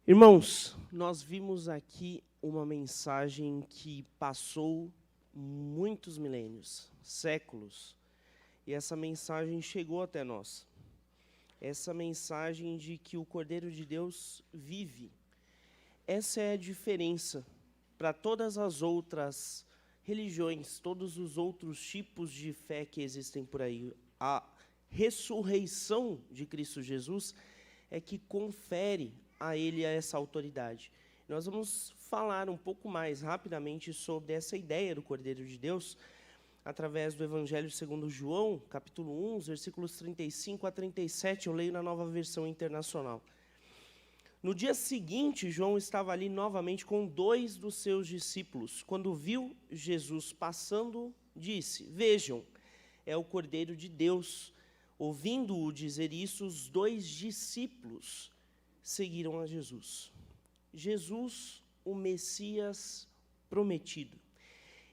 Irmãos, nós vimos aqui uma mensagem que passou muitos milênios, séculos, e essa mensagem chegou até nós. Essa mensagem de que o Cordeiro de Deus vive. Essa é a diferença para todas as outras religiões, todos os outros tipos de fé que existem por aí. A ressurreição de Cristo Jesus é que confere a ele essa autoridade. Nós vamos falar um pouco mais rapidamente sobre essa ideia do Cordeiro de Deus através do Evangelho segundo João, capítulo 1, versículos 35 a 37, eu leio na Nova Versão Internacional. No dia seguinte, João estava ali novamente com 2 dos seus discípulos. Quando viu Jesus passando, disse: "Vejam, é o Cordeiro de Deus." Ouvindo-o dizer isso, os 2 discípulos seguiram a Jesus. Jesus, o Messias prometido.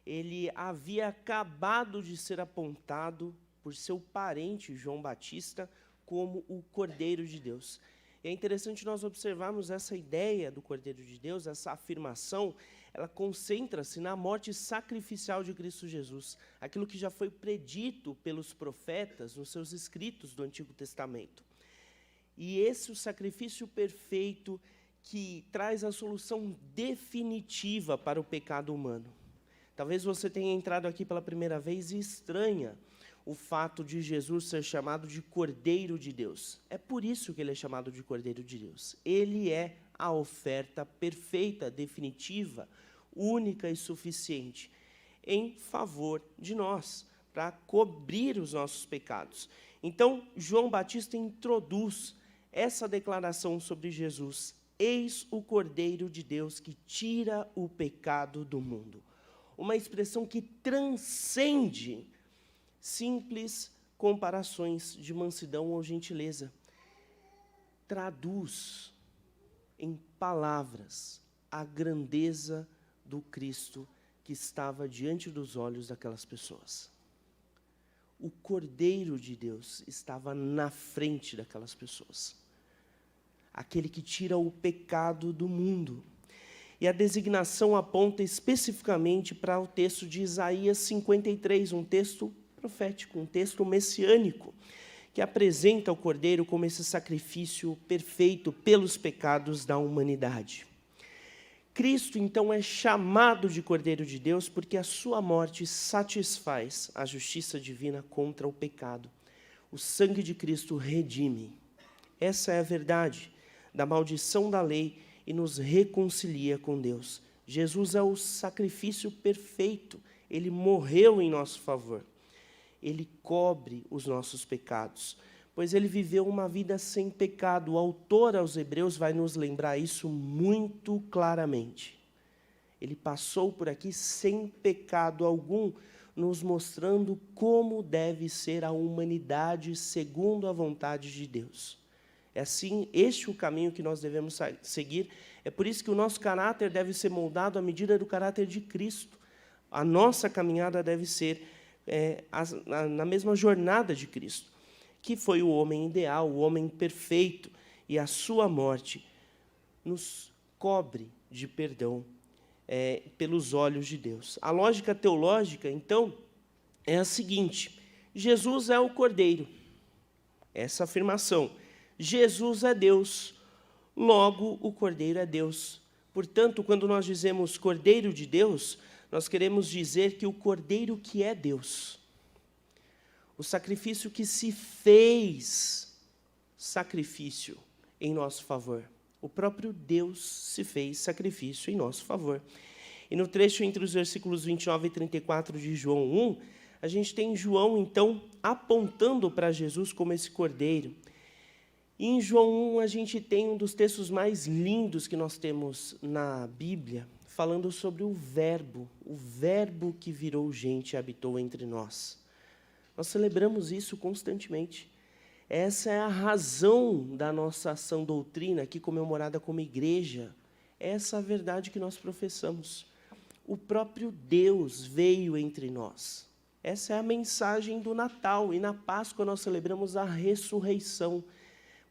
Ele havia acabado de ser apontado por seu parente, João Batista, como o Cordeiro de Deus. É interessante nós observarmos essa ideia do Cordeiro de Deus, essa afirmação, ela concentra-se na morte sacrificial de Cristo Jesus, aquilo que já foi predito pelos profetas nos seus escritos do Antigo Testamento. E esse é o sacrifício perfeito que traz a solução definitiva para o pecado humano. Talvez você tenha entrado aqui pela primeira vez e estranha o fato de Jesus ser chamado de Cordeiro de Deus. É por isso que ele é chamado de Cordeiro de Deus. Ele é a oferta perfeita, definitiva, única e suficiente em favor de nós, para cobrir os nossos pecados. Então, João Batista introduz essa declaração sobre Jesus: "Eis o Cordeiro de Deus que tira o pecado do mundo." Uma expressão que transcende simples comparações de mansidão ou gentileza. Traduz em palavras a grandeza do Cristo que estava diante dos olhos daquelas pessoas. O Cordeiro de Deus estava na frente daquelas pessoas. Aquele que tira o pecado do mundo. E a designação aponta especificamente para o texto de Isaías 53, um texto profético, um texto messiânico, que apresenta o Cordeiro como esse sacrifício perfeito pelos pecados da humanidade. Cristo, então, é chamado de Cordeiro de Deus porque a sua morte satisfaz a justiça divina contra o pecado. O sangue de Cristo redime. Essa é a verdade da maldição da lei e nos reconcilia com Deus. Jesus é o sacrifício perfeito. Ele morreu em nosso favor. Ele cobre os nossos pecados, pois ele viveu uma vida sem pecado. O autor aos Hebreus vai nos lembrar isso muito claramente. Ele passou por aqui sem pecado algum, nos mostrando como deve ser a humanidade segundo a vontade de Deus. É assim, este é o caminho que nós devemos seguir. É por isso que o nosso caráter deve ser moldado à medida do caráter de Cristo. A nossa caminhada deve ser na mesma jornada de Cristo, que foi o homem ideal, o homem perfeito, e a sua morte nos cobre de perdão pelos olhos de Deus. A lógica teológica, então, é a seguinte: Jesus é o Cordeiro. Essa afirmação. Jesus é Deus, logo o Cordeiro é Deus. Portanto, quando nós dizemos Cordeiro de Deus, nós queremos dizer que o Cordeiro que é Deus, o sacrifício que se fez sacrifício em nosso favor. O próprio Deus se fez sacrifício em nosso favor. E no trecho entre os versículos 29 e 34 de João 1, a gente tem João, então, apontando para Jesus como esse Cordeiro. E em João 1, a gente tem um dos textos mais lindos que nós temos na Bíblia, falando sobre o Verbo que virou gente e habitou entre nós. Nós celebramos isso constantemente. Essa é a razão da nossa ação doutrina, aqui comemorada como igreja. Essa é a verdade que nós professamos. O próprio Deus veio entre nós. Essa é a mensagem do Natal. E na Páscoa nós celebramos a ressurreição.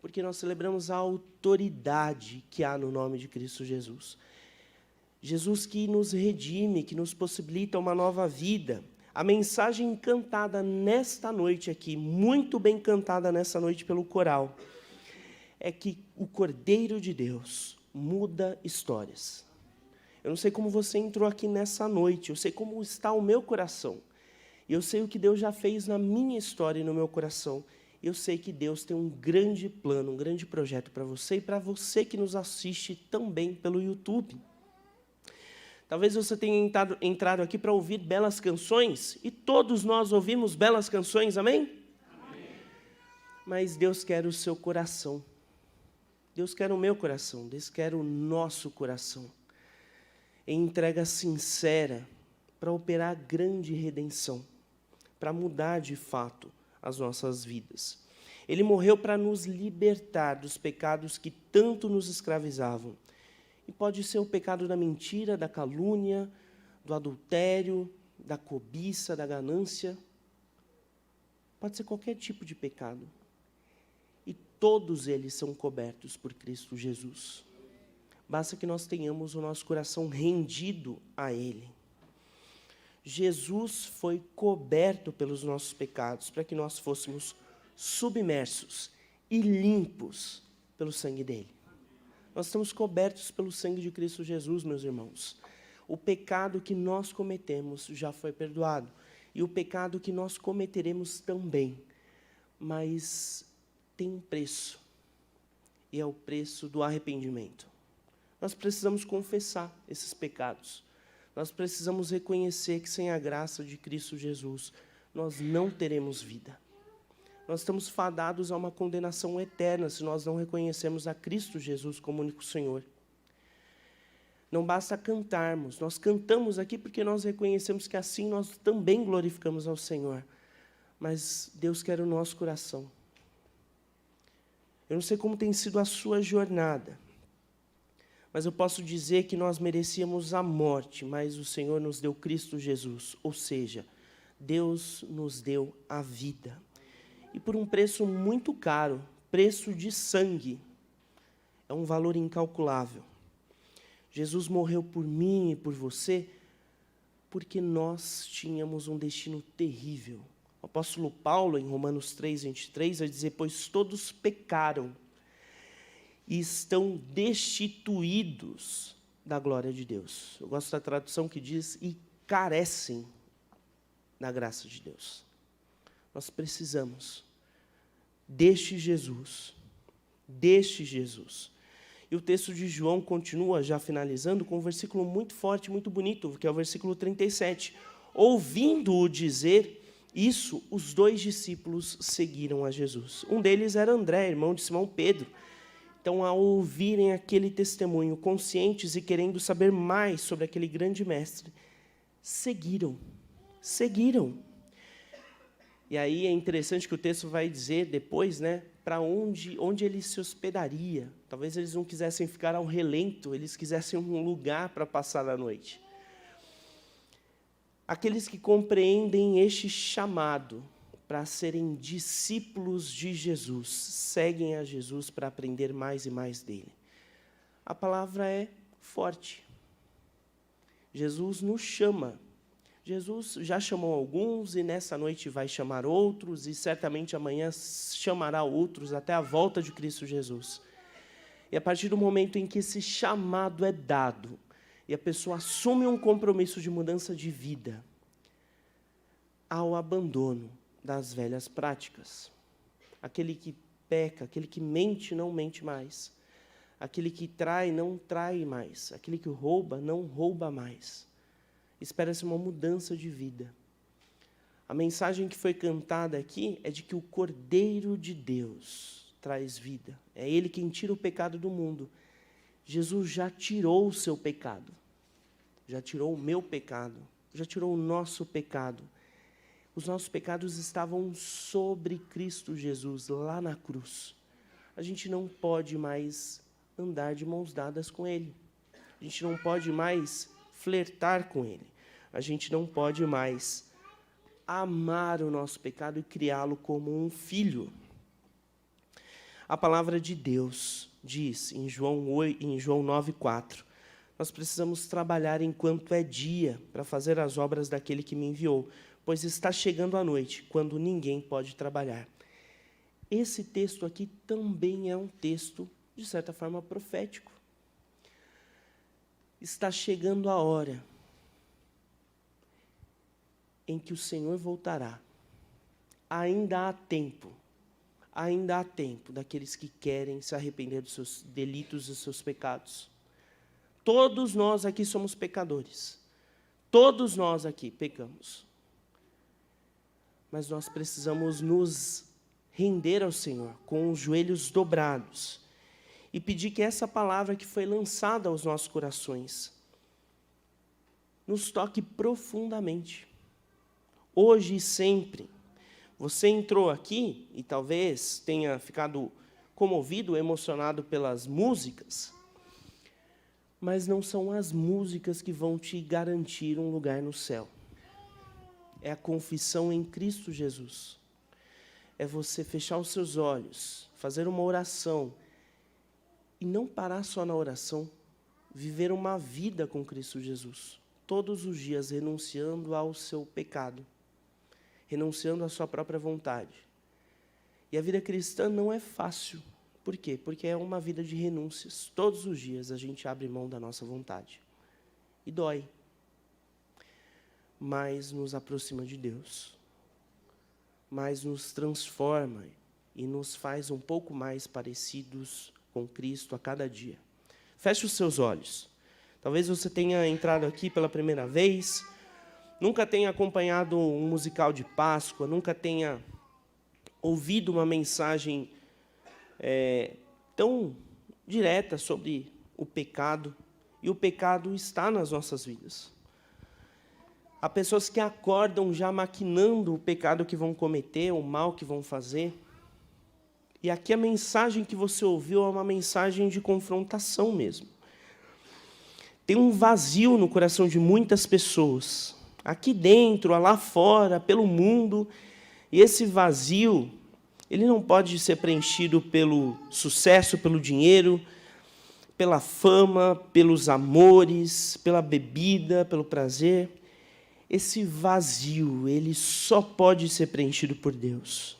Porque nós celebramos a autoridade que há no nome de Cristo Jesus. Jesus que nos redime, que nos possibilita uma nova vida. A mensagem cantada nesta noite aqui, muito bem cantada nessa noite pelo coral, é que o Cordeiro de Deus muda histórias. Eu não sei como você entrou aqui nessa noite, eu sei como está o meu coração. Eu sei o que Deus já fez na minha história e no meu coração. Eu sei que Deus tem um grande plano, um grande projeto para você e para você que nos assiste também pelo YouTube. Talvez você tenha entrado aqui para ouvir belas canções, e todos nós ouvimos belas canções, amém? Amém. Mas Deus quer o seu coração. Deus quer o meu coração, Deus quer o nosso coração. Em entrega sincera, para operar grande redenção, para mudar de fato as nossas vidas. Ele morreu para nos libertar dos pecados que tanto nos escravizavam. E pode ser o pecado da mentira, da calúnia, do adultério, da cobiça, da ganância. Pode ser qualquer tipo de pecado. E todos eles são cobertos por Cristo Jesus. Basta que nós tenhamos o nosso coração rendido a Ele. Jesus foi coberto pelos nossos pecados, para que nós fôssemos submersos e limpos pelo sangue dele. Nós estamos cobertos pelo sangue de Cristo Jesus, meus irmãos. O pecado que nós cometemos já foi perdoado. E o pecado que nós cometeremos também. Mas tem um preço. E é o preço do arrependimento. Nós precisamos confessar esses pecados. Nós precisamos reconhecer que sem a graça de Cristo Jesus, nós não teremos vida. Nós estamos fadados a uma condenação eterna se nós não reconhecermos a Cristo Jesus como único Senhor. Não basta cantarmos, nós cantamos aqui porque nós reconhecemos que assim nós também glorificamos ao Senhor. Mas Deus quer o nosso coração. Eu não sei como tem sido a sua jornada, mas eu posso dizer que nós merecíamos a morte, mas o Senhor nos deu Cristo Jesus, ou seja, Deus nos deu a vida. E por um preço muito caro, preço de sangue. É um valor incalculável. Jesus morreu por mim e por você, porque nós tínhamos um destino terrível. O apóstolo Paulo, em Romanos 3, 23, vai dizer, pois todos pecaram e estão destituídos da glória de Deus. Eu gosto da tradução que diz, e carecem da graça de Deus. Nós precisamos deste Jesus. E o texto de João continua, já finalizando, com um versículo muito forte, muito bonito, que é o versículo 37. Ouvindo-o dizer isso, os 2 discípulos seguiram a Jesus. Um deles era André, irmão de Simão Pedro. Então, ao ouvirem aquele testemunho, conscientes e querendo saber mais sobre aquele grande mestre, seguiram. E aí é interessante que o texto vai dizer depois, para onde ele se hospedaria. Talvez eles não quisessem ficar ao relento, eles quisessem um lugar para passar a noite. Aqueles que compreendem este chamado para serem discípulos de Jesus, seguem a Jesus para aprender mais e mais dele. A palavra é forte. Jesus nos chama. Jesus já chamou alguns e nessa noite vai chamar outros e certamente amanhã chamará outros até a volta de Cristo Jesus. E a partir do momento em que esse chamado é dado e a pessoa assume um compromisso de mudança de vida, há o abandono das velhas práticas. Aquele que peca, aquele que mente, não mente mais. Aquele que trai, não trai mais. Aquele que rouba, não rouba mais. Espera-se uma mudança de vida. A mensagem que foi cantada aqui é de que o Cordeiro de Deus traz vida. É Ele quem tira o pecado do mundo. Jesus já tirou o seu pecado. Já tirou o meu pecado. Já tirou o nosso pecado. Os nossos pecados estavam sobre Cristo Jesus, lá na cruz. A gente não pode mais andar de mãos dadas com Ele. A gente não pode mais flertar com Ele. A gente não pode mais amar o nosso pecado e criá-lo como um filho. A palavra de Deus diz, em João 9,4, nós precisamos trabalhar enquanto é dia, para fazer as obras daquele que me enviou, pois está chegando a noite, quando ninguém pode trabalhar. Esse texto aqui também é um texto, de certa forma, profético. Está chegando a hora em que o Senhor voltará. Ainda há tempo daqueles que querem se arrepender dos seus delitos e dos seus pecados. Todos nós aqui somos pecadores. Todos nós aqui pecamos. Mas nós precisamos nos render ao Senhor com os joelhos dobrados e pedir que essa palavra que foi lançada aos nossos corações nos toque profundamente. Hoje e sempre. Você entrou aqui e talvez tenha ficado comovido, emocionado pelas músicas, mas não são as músicas que vão te garantir um lugar no céu. É a confissão em Cristo Jesus. É você fechar os seus olhos, fazer uma oração e não parar só na oração, viver uma vida com Cristo Jesus, todos os dias renunciando ao seu pecado, renunciando à sua própria vontade. E a vida cristã não é fácil. Por quê? Porque é uma vida de renúncias. Todos os dias a gente abre mão da nossa vontade. E dói. Mas nos aproxima de Deus. Mas nos transforma e nos faz um pouco mais parecidos com Cristo a cada dia. Feche os seus olhos. Talvez você tenha entrado aqui pela primeira vez, nunca tenha acompanhado um musical de Páscoa, nunca tenha ouvido uma mensagem tão direta sobre o pecado, e o pecado está nas nossas vidas. Há pessoas que acordam já maquinando o pecado que vão cometer, o mal que vão fazer, e aqui a mensagem que você ouviu é uma mensagem de confrontação mesmo. Tem um vazio no coração de muitas pessoas, aqui dentro, lá fora, pelo mundo, e esse vazio, ele não pode ser preenchido pelo sucesso, pelo dinheiro, pela fama, pelos amores, pela bebida, pelo prazer. Esse vazio, ele só pode ser preenchido por Deus.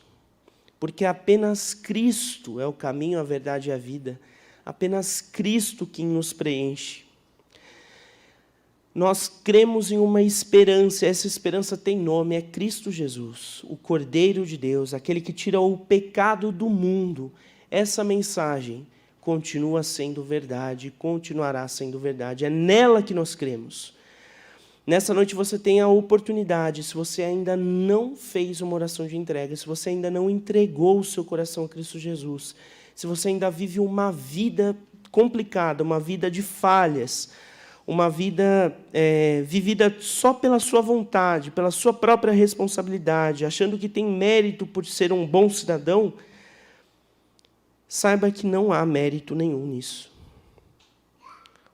Porque apenas Cristo é o caminho, a verdade e a vida. Apenas Cristo quem nos preenche. Nós cremos em uma esperança, essa esperança tem nome, é Cristo Jesus, o Cordeiro de Deus, aquele que tira o pecado do mundo. Essa mensagem continua sendo verdade, continuará sendo verdade, é nela que nós cremos. Nessa noite você tem a oportunidade, se você ainda não fez uma oração de entrega, se você ainda não entregou o seu coração a Cristo Jesus, se você ainda vive uma vida complicada, uma vida de falhas, uma vida vivida só pela sua vontade, pela sua própria responsabilidade, achando que tem mérito por ser um bom cidadão, saiba que não há mérito nenhum nisso.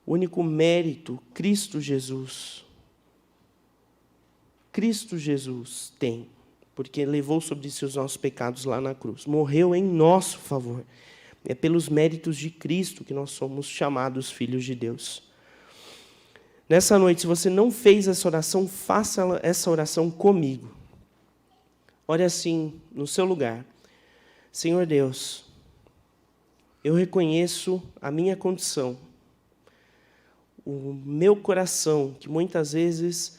O único mérito, Cristo Jesus tem, porque levou sobre si os nossos pecados lá na cruz, morreu em nosso favor. É pelos méritos de Cristo que nós somos chamados filhos de Deus. Nessa noite, se você não fez essa oração, faça essa oração comigo. Ore assim, no seu lugar. Senhor Deus, eu reconheço a minha condição, o meu coração, que muitas vezes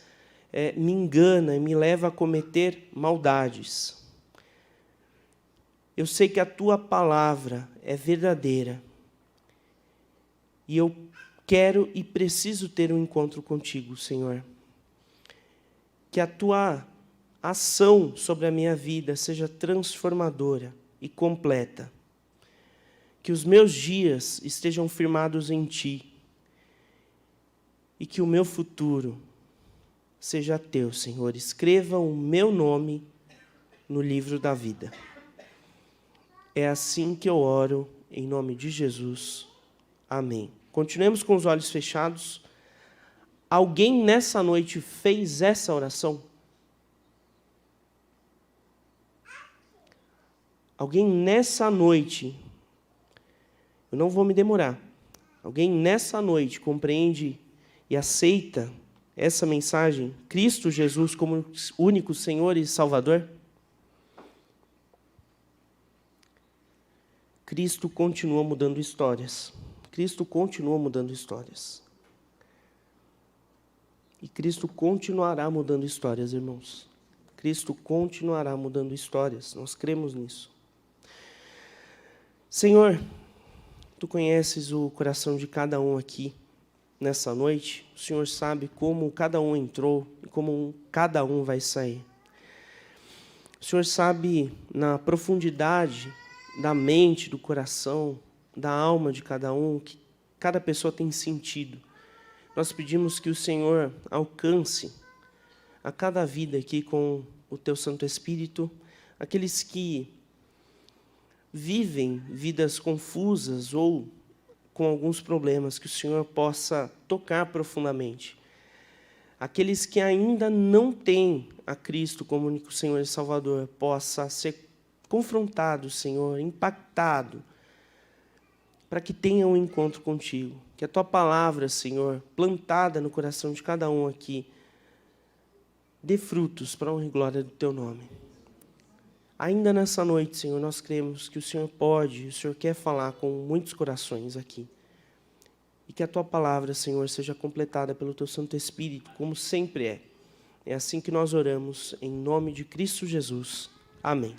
me engana e me leva a cometer maldades. Eu sei que a Tua palavra é verdadeira, e eu quero e preciso ter um encontro contigo, Senhor. Que a Tua ação sobre a minha vida seja transformadora e completa. Que os meus dias estejam firmados em Ti. E que o meu futuro seja Teu, Senhor. Escreva o meu nome no livro da vida. É assim que eu oro, em nome de Jesus. Amém. Continuemos com os olhos fechados. Alguém nessa noite fez essa oração? Alguém nessa noite Eu não vou me demorar. Alguém nessa noite compreende e aceita essa mensagem? Cristo Jesus como único Senhor e Salvador? Cristo continua mudando histórias. Cristo continua mudando histórias. E Cristo continuará mudando histórias, irmãos. Cristo continuará mudando histórias. Nós cremos nisso. Senhor, Tu conheces o coração de cada um aqui nessa noite. O Senhor sabe como cada um entrou e como cada um vai sair. O Senhor sabe na profundidade da mente, do coração, da alma de cada um, que cada pessoa tem sentido. Nós pedimos que o Senhor alcance a cada vida aqui com o Teu Santo Espírito, aqueles que vivem vidas confusas ou com alguns problemas, que o Senhor possa tocar profundamente. Aqueles que ainda não têm a Cristo como único Senhor e Salvador, possa ser confrontado, Senhor, impactado, para que tenham um encontro contigo. Que a Tua palavra, Senhor, plantada no coração de cada um aqui, dê frutos para a honra e glória do Teu nome. Ainda nessa noite, Senhor, nós cremos que o Senhor pode, o Senhor quer falar com muitos corações aqui. E que a Tua palavra, Senhor, seja completada pelo Teu Santo Espírito, como sempre é. É assim que nós oramos, em nome de Cristo Jesus. Amém.